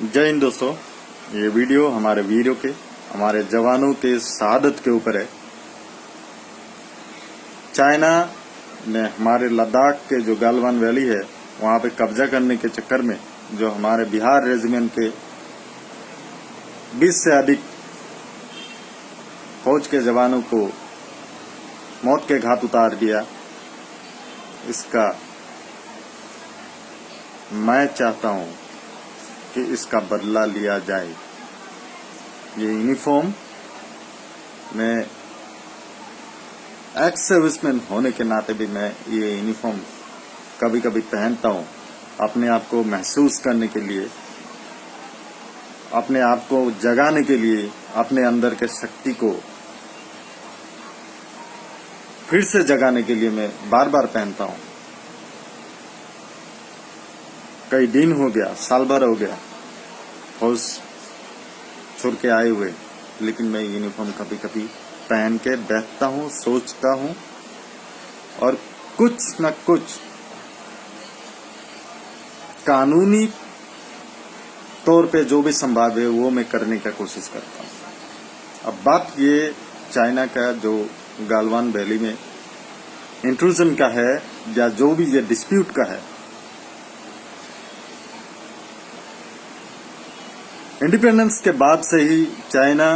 जय हिंद दोस्तों। ये वीडियो हमारे वीरों के, हमारे जवानों के शहादत के ऊपर है। चाइना ने हमारे लद्दाख के जो गलवान वैली है वहां पे कब्जा करने के चक्कर में जो हमारे बिहार रेजिमेंट के 20 से अधिक फौज के जवानों को मौत के घाट उतार दिया। इसका मैं चाहता हूं कि इसका बदला लिया जाए। ये यूनिफॉर्म में एक्स सर्विसमैन होने के नाते भी मैं ये यूनिफॉर्म कभी कभी पहनता हूं, अपने आप को महसूस करने के लिए, अपने आप को जगाने के लिए, अपने अंदर के शक्ति को फिर से जगाने के लिए मैं बार बार पहनता हूं। कई दिन हो गया, साल भर हो गया फौज छोड़ के आए हुए, लेकिन मैं यूनिफॉर्म कभी कभी पहन के बैठता हूं, सोचता हूं और कुछ न कुछ कानूनी तौर पे जो भी संभव है वो मैं करने का कोशिश करता हूं। अब बात ये चाइना का जो गलवान वैली में इंट्रूजन का है या जो भी ये डिस्प्यूट का है। इंडिपेंडेंस के बाद से ही चाइना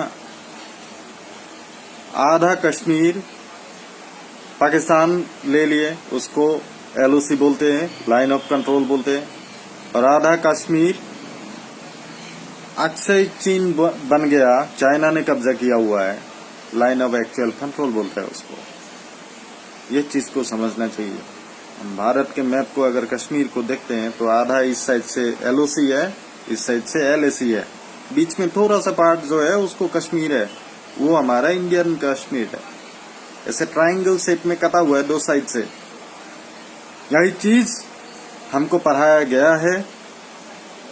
आधा कश्मीर पाकिस्तान ले लिए, उसको एलओसी बोलते हैं, लाइन ऑफ कंट्रोल बोलते हैं, और आधा कश्मीर अक्सर चीन बन गया, चाइना ने कब्जा किया हुआ है, लाइन ऑफ एक्चुअल कंट्रोल बोलते हैं उसको। ये चीज को समझना चाहिए। हम भारत के मैप को अगर कश्मीर को देखते हैं तो आधा इस साइड से एलओसी है, इस साइड से एलएसी है, बीच में थोड़ा सा पार्ट जो है उसको कश्मीर है, वो हमारा इंडियन कश्मीर है। ऐसे ट्रायंगल शेप में कटा हुआ है दो साइड से। यही चीज हमको पढ़ाया गया है,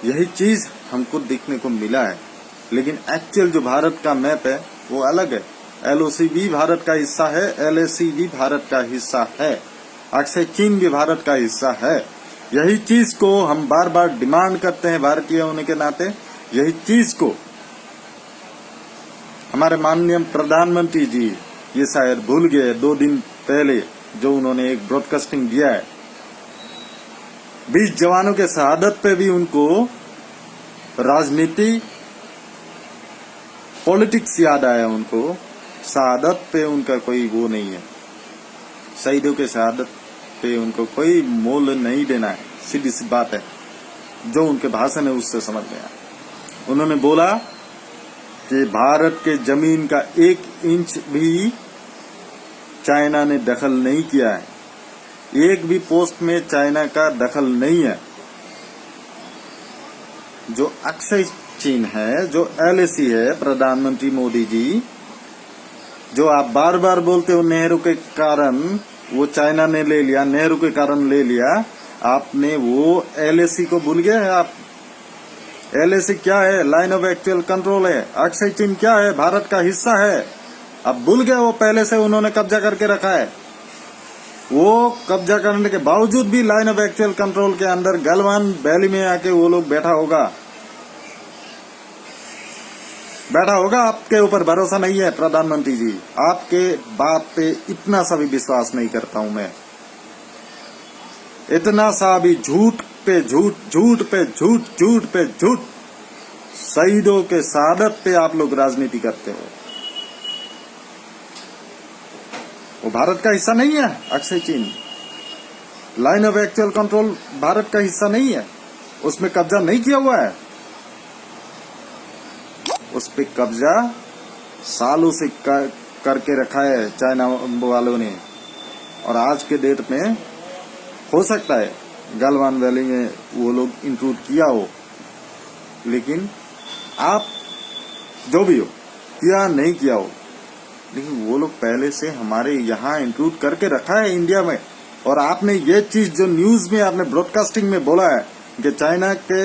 यही चीज हमको देखने को मिला है, लेकिन एक्चुअल जो भारत का मैप है वो अलग है। एलओसी भी भारत का हिस्सा है, एलएसी भी भारत का हिस्सा है, अक्सर चीन भी भारत का हिस्सा है। यही चीज को हम बार बार डिमांड करते हैं भारतीय होने के नाते। यही चीज को हमारे माननीय प्रधानमंत्री जी ये शायद भूल गए 2 दिन पहले, जो उन्होंने एक ब्रॉडकास्टिंग दिया है। 20 जवानों के शहादत पे भी उनको राजनीति पॉलिटिक्स याद आया। उनको शहादत पे उनका कोई वो नहीं है, शहीदों के शहादत पे उनको कोई मोल नहीं देना है। सीधी सी बात है, जो उनके भाषण है उससे समझ में आया। उन्होंने बोला कि भारत के जमीन का 1 इंच भी चाइना ने दखल नहीं किया है, एक भी पोस्ट में चाइना का दखल नहीं है। जो अक्सर चीन है, जो एलएसी है, प्रधानमंत्री मोदी जी, जो आप बार बार बोलते हो नेहरू के कारण वो चाइना ने ले लिया, नेहरू के कारण ले लिया, आपने वो एलएसी को भूल गए हैं। आप एलएसी क्या है? लाइन ऑफ एक्चुअल कंट्रोल है। अक्सर चीन क्या है? भारत का हिस्सा है। अब भूल गए, वो पहले से उन्होंने कब्जा करके रखा है। वो कब्जा करने के बावजूद भी लाइन ऑफ एक्चुअल कंट्रोल के अंदर गलवान वैली में आके वो लोग बैठा होगा। आपके ऊपर भरोसा नहीं है प्रधानमंत्री जी, आपके बात पे इतना सा भी विश्वास नहीं करता हूं मैं। इतना सा भी झूठ पे झूठ, झूठ पे झूठ, झूठ पे झूठ, शहीदों के शहादत पे आप लोग राजनीति करते हो। वो भारत का हिस्सा नहीं है। अक्सर चीन line of actual control Bharat का हिस्सा नहीं है, उसमें कब्जा नहीं किया हुआ है। उस पे कब्जा सालों से करके रखा है चाइना वालों ने, और आज के डेट में हो सकता है गलवान वैली में वो लोग इंक्लूड किया हो, लेकिन आप जो भी हो, किया नहीं किया हो, लेकिन वो लोग पहले से हमारे यहाँ इंक्लूड करके रखा है इंडिया में। और आपने ये चीज जो न्यूज में आपने ब्रॉडकास्टिंग में बोला है कि चाइना के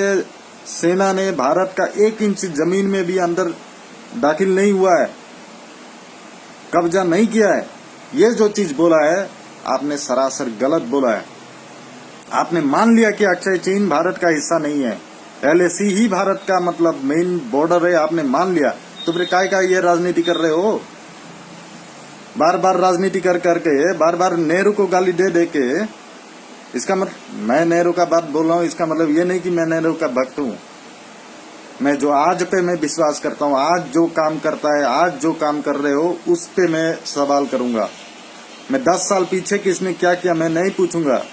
सेना ने भारत का 1 इंच जमीन में भी अंदर दाखिल नहीं हुआ है, कब्जा नहीं किया है, ये जो चीज बोला है आपने सरासर गलत बोला है। आपने मान लिया कि अक्सर चीन भारत का हिस्सा नहीं है। LAC ही भारत का मतलब मेन बॉर्डर है, आपने मान लिया, तो फिर काय का ये राजनीति कर रहे हो? बार बार राजनीति कर करके, बार बार नेहरू को गाली दे दे के, इसका मतलब मैं नेहरू का बात बोल रहा हूँ, इसका मतलब ये नहीं कि मैं नेहरू का भक्त हूँ। मैं जो आज पे मैं विश्वास करता हूँ, आज जो काम करता है, आज जो काम कर रहे हो, उस पे मैं सवाल करूंगा। मैं 10 साल पीछे किसने क्या किया मैं नहीं पूछूंगा,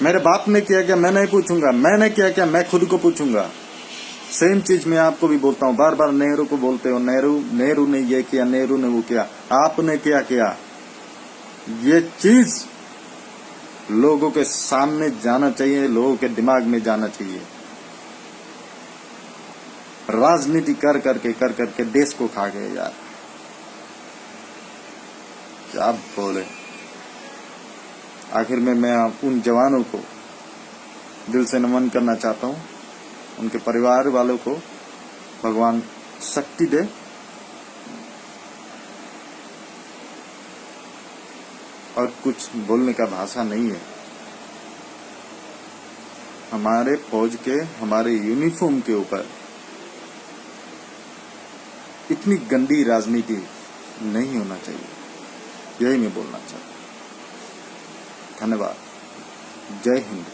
मेरे बाप ने किया क्या मैं नहीं पूछूंगा, मैंने किया क्या मैं खुद को पूछूंगा। सेम चीज मैं आपको भी बोलता हूँ। बार बार नेहरू को बोलते हो, नेहरू ने ये किया, नेहरू ने वो किया, आपने क्या किया, ये चीज लोगों के सामने जाना चाहिए, लोगों के दिमाग में जाना चाहिए। राजनीति कर करके देश को खा गए यार, क्या बोले। आखिर में मैं उन जवानों को दिल से नमन करना चाहता हूँ, उनके परिवार वालों को भगवान शक्ति दे। और कुछ बोलने का भाषा नहीं है। हमारे फौज के, हमारे यूनिफॉर्म के ऊपर इतनी गंदी राजनीति नहीं होना चाहिए, यही मैं बोलना चाहता हूँ। धन्यवाद। जय हिंद।